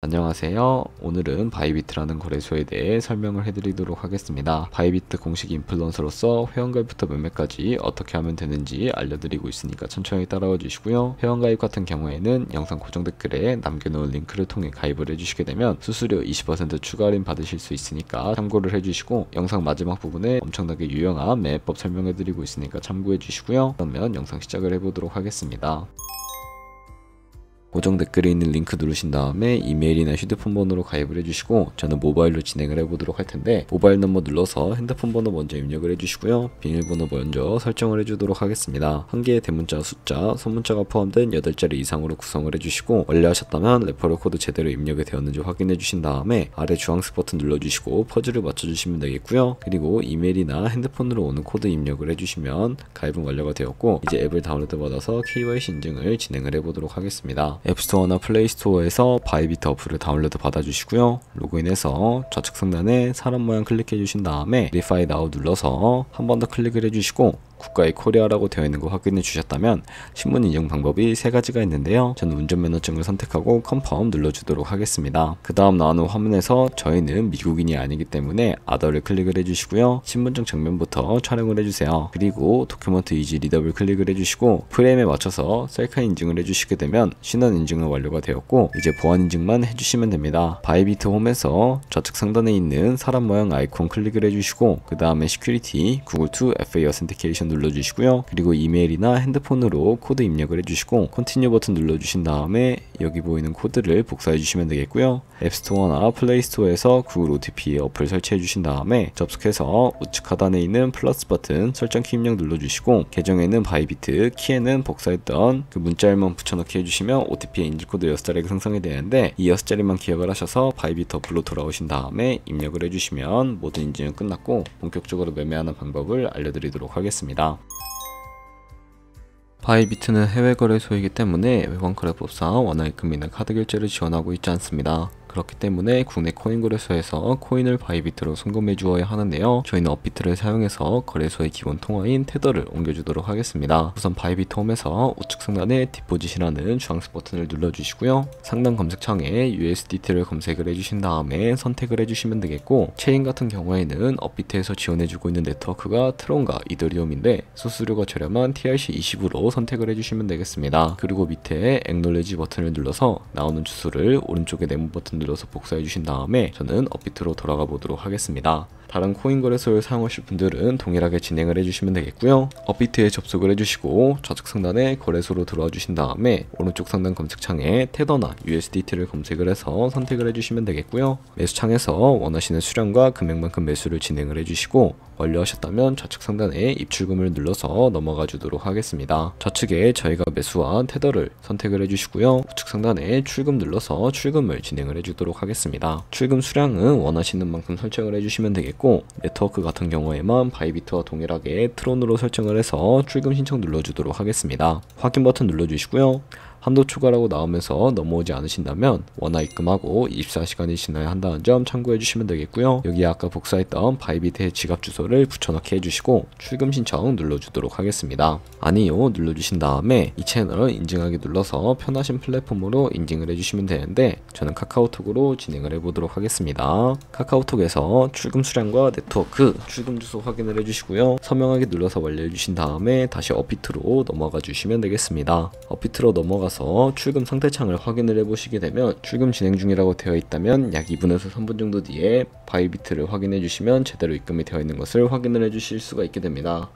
안녕하세요. 오늘은 바이비트라는 거래소에 대해 설명을 해드리도록 하겠습니다. 바이비트 공식 인플루언서로서 회원가입부터 매매까지 어떻게 하면 되는지 알려드리고 있으니까 천천히 따라와 주시고요. 회원가입 같은 경우에는 영상 고정 댓글에 남겨놓은 링크를 통해 가입을 해주시게 되면 수수료 20% 추가 할인 받으실 수 있으니까 참고를 해주시고, 영상 마지막 부분에 엄청나게 유용한 매매법 설명해드리고 있으니까 참고해 주시고요. 그러면 영상 시작을 해보도록 하겠습니다. 고정 댓글에 있는 링크 누르신 다음에 이메일이나 휴대폰 번호로 가입을 해주시고, 저는 모바일로 진행을 해보도록 할 텐데, 모바일 넘버 눌러서 핸드폰 번호 먼저 입력을 해주시고요. 비밀번호 먼저 설정을 해주도록 하겠습니다. 한 개의 대문자 숫자, 소문자가 포함된 8자리 이상으로 구성을 해주시고, 완료하셨다면 레퍼럴 코드 제대로 입력이 되었는지 확인해 주신 다음에 아래 주황색 버튼 눌러주시고 퍼즐을 맞춰주시면 되겠고요. 그리고 이메일이나 핸드폰으로 오는 코드 입력을 해주시면 가입은 완료가 되었고, 이제 앱을 다운로드 받아서 KYC 인증을 진행을 해보도록 하겠습니다. 앱스토어나 플레이스토어에서 바이비트 어플을 다운로드 받아주시고요. 로그인해서 좌측 상단에 사람 모양 클릭해 주신 다음에 Verify Now 눌러서 한 번 더 클릭을 해주시고, 국가의 코리아라고 되어 있는 거 확인해 주셨다면 신문 인증 방법이 3가지가 있는데요. 저는 운전면허증을 선택하고 컨펌 눌러주도록 하겠습니다. 그 다음 나오는 화면에서 저희는 미국인이 아니기 때문에 아더를 클릭을 해주시고요. 신분증 정면부터 촬영을 해주세요. 그리고 도큐먼트 이지 리더블 클릭을 해주시고, 프레임에 맞춰서 셀카 인증을 해주시게 되면 신원 인증은 완료가 되었고, 이제 보안 인증만 해주시면 됩니다. 바이비트 홈에서 좌측 상단에 있는 사람 모양 아이콘 클릭을 해주시고, 그 다음에 시큐리티 구글 투 FA 어센티케이션 눌러주시고요. 그리고 이메일이나 핸드폰으로 코드 입력을 해주시고, 컨티뉴 버튼 눌러주신 다음에 여기 보이는 코드를 복사해 주시면 되겠고요. 앱스토어나 플레이스토어에서 구글 OTP 어플 설치해 주신 다음에 접속해서 우측 하단에 있는 플러스 버튼 설정 키 입력 눌러주시고, 계정에는 바이비트, 키에는 복사했던 그 문자열만 붙여넣기 해주시면 OTP의 인증코드 6자리가 생성이 되는데, 이 6자리만 기억을 하셔서 바이비트 어플로 돌아오신 다음에 입력을 해주시면 모든 인증은 끝났고 본격적으로 매매하는 방법을 알려드리도록 하겠습니다. 바이비트는 해외 거래소이기 때문에 외환 거래법상 원화입금이나 카드 결제를 지원하고 있지 않습니다. 그렇기 때문에 국내 코인 거래소에서 코인을 바이비트로 송금해 주어야 하는데요. 저희는 업비트를 사용해서 거래소의 기본 통화인 테더를 옮겨주도록 하겠습니다. 우선 바이비트 홈에서 우측 상단에 디포짓이라는 주황색 버튼을 눌러주시고요. 상단 검색창에 USDT를 검색을 해주신 다음에 선택을 해주시면 되겠고, 체인 같은 경우에는 업비트에서 지원해주고 있는 네트워크가 트론과 이더리움인데 수수료가 저렴한 TRC20으로 선택을 해주시면 되겠습니다. 그리고 밑에 Acknowledge 버튼을 눌러서 나오는 주소를 오른쪽에 네모 버튼 눌러서 복사해 주신 다음에 저는 업비트로 돌아가 보도록 하겠습니다. 다른 코인 거래소를 사용하실 분들은 동일하게 진행을 해주시면 되겠고요. 업비트에 접속을 해주시고 좌측 상단에 거래소로 들어와 주신 다음에 오른쪽 상단 검색창에 테더나 USDT를 검색을 해서 선택을 해주시면 되겠고요. 매수창에서 원하시는 수량과 금액만큼 매수를 진행을 해주시고, 완료하셨다면 좌측 상단에 입출금을 눌러서 넘어가 주도록 하겠습니다. 좌측에 저희가 매수한 테더를 선택을 해주시고요. 우측 상단에 출금 눌러서 출금을 진행을 해주도록 하겠습니다. 출금 수량은 원하시는 만큼 설정을 해주시면 되겠고, 네트워크 같은 경우에만 바이비트와 동일하게 트론으로 설정을 해서 출금 신청 눌러주도록 하겠습니다. 확인 버튼 눌러주시고요. 한도 초과라고 나오면서 넘어오지 않으신다면 원화 입금하고 24시간이 지나야 한다는 점 참고해 주시면 되겠고요. 여기 아까 복사했던 바이비트의 지갑 주소를 붙여넣기 해주시고 출금 신청 눌러주도록 하겠습니다. 아니요 눌러주신 다음에 이 채널을 인증하기 눌러서 편하신 플랫폼으로 인증을 해주시면 되는데, 저는 카카오톡으로 진행을 해보도록 하겠습니다. 카카오톡에서 출금 수량과 네트워크, 출금 주소 확인을 해주시고요. 서명하기 눌러서 완료해 주신 다음에 다시 업비트로 넘어가 주시면 되겠습니다. 업비트로 넘어가서 출금 상태창을 확인을 해보시게 되면, 출금 진행 중이라고 되어 있다면 약 2분에서 3분 정도 뒤에 바이비트를 확인해 주시면 제대로 입금이 되어 있는 것을 확인을 해 주실 수가 있게 됩니다.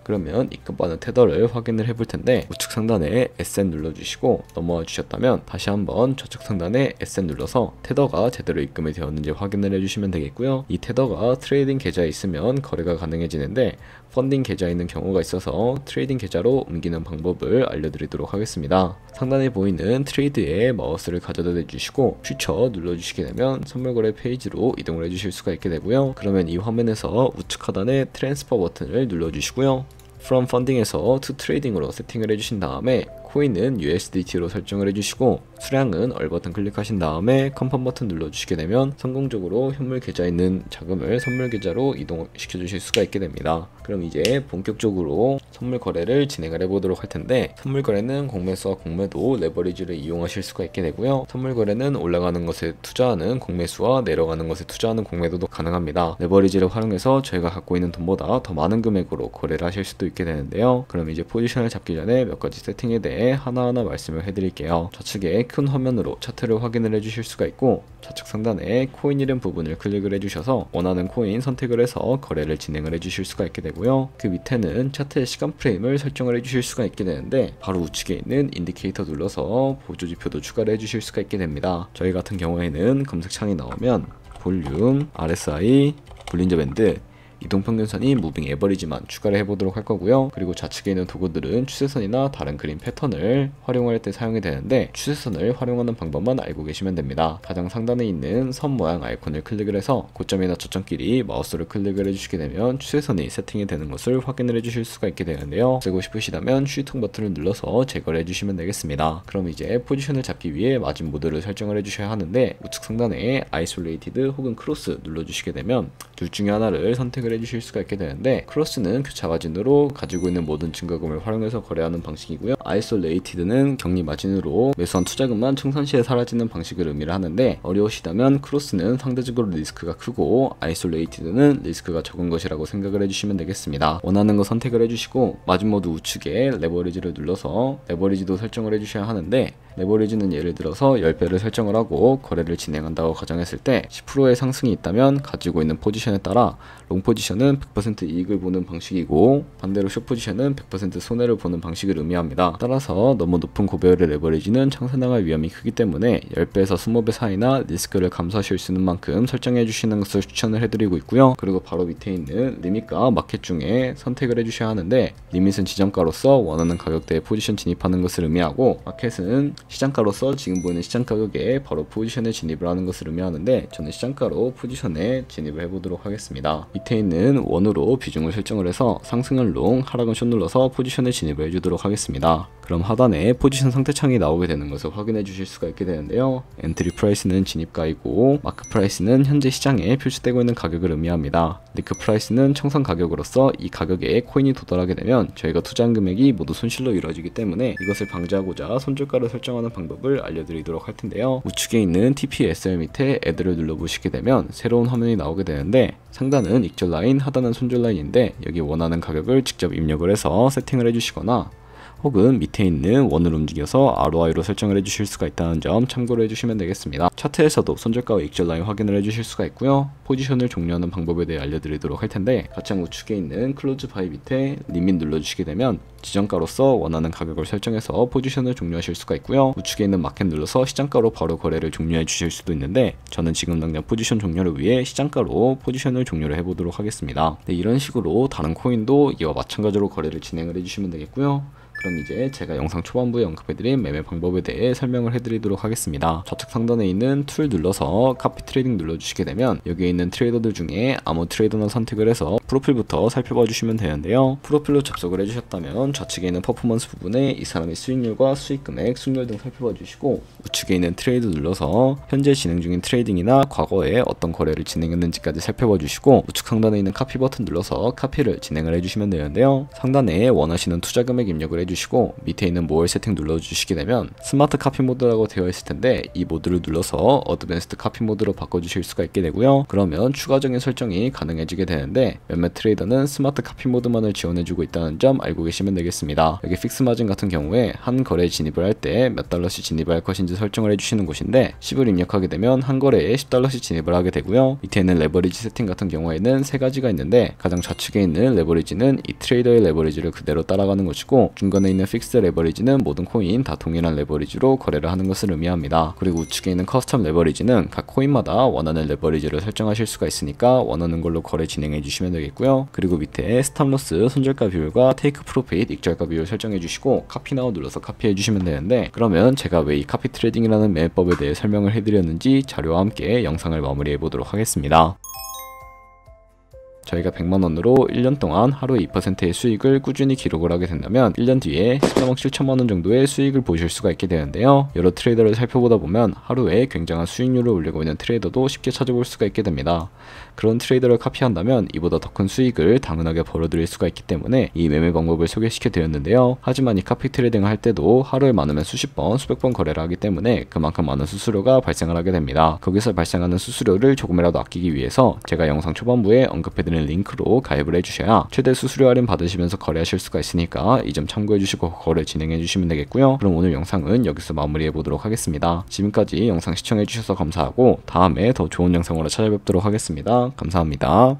그러면 입금받은 테더를 확인을 해볼 텐데, 우측 상단에 SN 눌러주시고 넘어와 주셨다면 다시 한번 좌측 상단에 SN 눌러서 테더가 제대로 입금이 되었는지 확인을 해주시면 되겠고요. 이 테더가 트레이딩 계좌에 있으면 거래가 가능해지는데, 펀딩 계좌에 있는 경우가 있어서 트레이딩 계좌로 옮기는 방법을 알려드리도록 하겠습니다. 상단에 보이는 트레이드에 마우스를 가져다 대주시고 퓨처 눌러주시게 되면 선물거래 페이지로 이동을 해주실 수가 있게 되고요. 그러면 이 화면에서 우측 하단에 트랜스퍼 버튼을 눌러주시고요. From Funding에서 To Trading으로 세팅을 해주신 다음에 코인은 USDT로 설정을 해주시고, 수량은 얼 버튼 클릭하신 다음에 컨펌 버튼 눌러주시게 되면 성공적으로 현물 계좌에 있는 자금을 선물 계좌로 이동시켜 주실 수가 있게 됩니다. 그럼 이제 본격적으로 선물 거래를 진행을 해보도록 할 텐데, 선물 거래는 공매수와 공매도 레버리지를 이용하실 수가 있게 되고요. 선물 거래는 올라가는 것에 투자하는 공매수와 내려가는 것에 투자하는 공매도도 가능합니다. 레버리지를 활용해서 저희가 갖고 있는 돈보다 더 많은 금액으로 거래를 하실 수도 있게 되는데요. 그럼 이제 포지션을 잡기 전에 몇 가지 세팅에 대해 하나하나 말씀을 해드릴게요. 좌측에 큰 화면으로 차트를 확인을 해주실 수가 있고, 좌측 상단에 코인 이름 부분을 클릭을 해주셔서 원하는 코인 선택을 해서 거래를 진행을 해주실 수가 있게 되고요. 그 밑에는 차트의 시간 프레임을 설정을 해주실 수가 있게 되는데, 바로 우측에 있는 인디케이터 눌러서 보조지표도 추가를 해주실 수가 있게 됩니다. 저희 같은 경우에는 검색창이 나오면 볼륨, RSI, 볼린저 밴드, 이동평균선이 무빙 에버리지만 추가를 해보도록 할 거고요. 그리고 좌측에 있는 도구들은 추세선이나 다른 그림 패턴을 활용할 때 사용이 되는데, 추세선을 활용하는 방법만 알고 계시면 됩니다. 가장 상단에 있는 선 모양 아이콘을 클릭을 해서 고점이나 저점끼리 마우스를 클릭을 해주시게 되면 추세선이 세팅이 되는 것을 확인을 해주실 수가 있게 되는데요. 쓰고 싶으시다면 쉬통 버튼을 눌러서 제거를 해주시면 되겠습니다. 그럼 이제 포지션을 잡기 위해 마진 모드를 설정을 해주셔야 하는데, 우측 상단에 아이솔레이티드 혹은 크로스 눌러주시게 되면 둘 중에 하나를 선택을 해주실 수가 있게 되는데, 크로스는 교차 마진으로 가지고 있는 모든 증가금을 활용해서 거래하는 방식이고요. 아이솔레이티드는 격리 마진으로 매수한 투자금만 청산시에 사라지는 방식을 의미를 하는데, 어려우시다면 크로스는 상대적으로 리스크가 크고 아이솔레이티드는 리스크가 적은 것이라고 생각을 해주시면 되겠습니다. 원하는 거 선택을 해주시고 마진 모드 우측에 레버리지를 눌러서 레버리지도 설정을 해주셔야 하는데, 레버리지는 예를 들어서 10배를 설정을 하고 거래를 진행한다고 가정했을 때 10%의 상승이 있다면 가지고 있는 포지션에 따라 롱 포지션은 100% 이익을 보는 방식이고, 반대로 숏 포지션은 100% 손해를 보는 방식을 의미합니다. 따라서 너무 높은 고배율의 레버리지는 청산당할 위험이 크기 때문에 10배에서 20배 사이나 리스크를 감수하실 수 있는 만큼 설정해 주시는 것을 추천을 해드리고 있고요. 그리고 바로 밑에 있는 리밋과 마켓 중에 선택을 해주셔야 하는데, 리밋은 지정가로서 원하는 가격대에 포지션 진입하는 것을 의미하고, 마켓은 시장가로서 지금 보이는 시장 가격에 바로 포지션에 진입을 하는 것을 의미하는데, 저는 시장가로 포지션에 진입을 해보도록 하겠습니다. 밑에 있는 원으로 비중을 설정을 해서 상승은 롱, 하락은 숏 눌러서 포지션에 진입을 해주도록 하겠습니다. 그럼 하단에 포지션 상태 창이 나오게 되는 것을 확인해 주실 수가 있게 되는데요. 엔트리 프라이스는 진입가이고, 마크 프라이스는 현재 시장에 표시되고 있는 가격을 의미합니다. 리크 프라이스는 청산 가격으로서 이 가격에 코인이 도달하게 되면 저희가 투자한 금액이 모두 손실로 이루어지기 때문에 이것을 방지하고자 손절가를 설정하는 방법을 알려드리도록 할 텐데요. 우측에 있는 TPSL 밑에 애드를 눌러보시게 되면 새로운 화면이 나오게 되는데, 상단은 익절 라인, 하단은 손절 라인인데, 여기 원하는 가격을 직접 입력을 해서 세팅을 해주시거나 혹은 밑에 있는 원을 움직여서 ROI로 설정을 해주실 수가 있다는 점 참고를 해주시면 되겠습니다. 차트에서도 손절가와 익절 라인 확인을 해주실 수가 있고요. 포지션을 종료하는 방법에 대해 알려드리도록 할 텐데, 가장 우측에 있는 클로즈 바이 밑에 리밋 눌러주시게 되면 지정가로서 원하는 가격을 설정해서 포지션을 종료하실 수가 있고요. 우측에 있는 마켓 눌러서 시장가로 바로 거래를 종료해 주실 수도 있는데, 저는 지금 당장 포지션 종료를 위해 시장가로 포지션을 종료를 해보도록 하겠습니다. 네, 이런 식으로 다른 코인도 이와 마찬가지로 거래를 진행을 해주시면 되겠고요. 그럼 이제 제가 영상 초반부에 언급해드린 매매 방법에 대해 설명을 해드리도록 하겠습니다. 좌측 상단에 있는 툴 눌러서 카피 트레이딩 눌러주시게 되면 여기에 있는 트레이더들 중에 아무 트레이더나 선택을 해서 프로필부터 살펴봐 주시면 되는데요. 프로필로 접속을 해주셨다면 좌측에 있는 퍼포먼스 부분에 이 사람의 수익률과 수익금액, 수익률 등 살펴봐 주시고, 우측에 있는 트레이드 눌러서 현재 진행 중인 트레이딩이나 과거에 어떤 거래를 진행했는지까지 살펴봐 주시고, 우측 상단에 있는 카피 버튼 눌러서 카피를 진행을 해주시면 되는데요. 상단에 원하시는 투자 금액 입력을 해주시고, 밑에 있는 모어 세팅 눌러주시게 되면 스마트 카피 모드라고 되어 있을 텐데, 이 모드를 눌러서 어드밴스드 카피 모드로 바꿔주실 수가 있게 되고요. 그러면 추가적인 설정이 가능해지게 되는데, 몇몇 트레이더는 스마트 카피 모드만을 지원해주고 있다는 점 알고 계시면 되겠습니다. 여기 픽스 마진 같은 경우에 한 거래에 진입을 할 때 몇 달러씩 진입을 할 것인지 설정을 해주시는 곳인데, 10을 입력하게 되면 한 거래에 10달러씩 진입을 하게 되고요. 밑에 있는 레버리지 세팅 같은 경우에는 세 가지가 있는데, 가장 좌측에 있는 레버리지는 이 트레이더의 레버리지를 그대로 따라가는 것이고, 중간에 있는 픽스 레버리지는 모든 코인 다 동일한 레버리지로 거래를 하는 것을 의미합니다. 그리고 우측에 있는 커스텀 레버리지는 각 코인마다 원하는 레버리지를 설정하실 수가 있으니까 원하는 걸로 거래 진행해 주시면 되겠고요. 그리고 밑에 스탑로스, 손절가 비율과 테이크 프로핏, 익절가 비율 설정해 주시고 카피나우 눌러서 카피해 주시면 되는데, 그러면 제가 왜 이 카피 트레이딩이라는 매매법에 대해 설명을 해드렸는지 자료와 함께 영상을 마무리해 보도록 하겠습니다. 저희가 100만원으로 1년 동안 하루에 2%의 수익을 꾸준히 기록을 하게 된다면 1년 뒤에 13억 7천만원 정도의 수익을 보실 수가 있게 되는데요. 여러 트레이더를 살펴보다 보면 하루에 굉장한 수익률을 올리고 있는 트레이더도 쉽게 찾아볼 수가 있게 됩니다. 그런 트레이더를 카피한다면 이보다 더 큰 수익을 당연하게 벌어들일 수가 있기 때문에 이 매매 방법을 소개시켜 드렸는데요. 하지만 이 카피 트레이딩을 할 때도 하루에 많으면 수십 번, 수백 번 거래를 하기 때문에 그만큼 많은 수수료가 발생을 하게 됩니다. 거기서 발생하는 수수료를 조금이라도 아끼기 위해서 제가 영상 초반부에 언급해드린 링크로 가입을 해주셔야 최대 수수료 할인 받으시면서 거래하실 수가 있으니까 이 점 참고해주시고 거래 진행해주시면 되겠고요. 그럼 오늘 영상은 여기서 마무리해보도록 하겠습니다. 지금까지 영상 시청해주셔서 감사하고 다음에 더 좋은 영상으로 찾아뵙도록 하겠습니다. 감사합니다.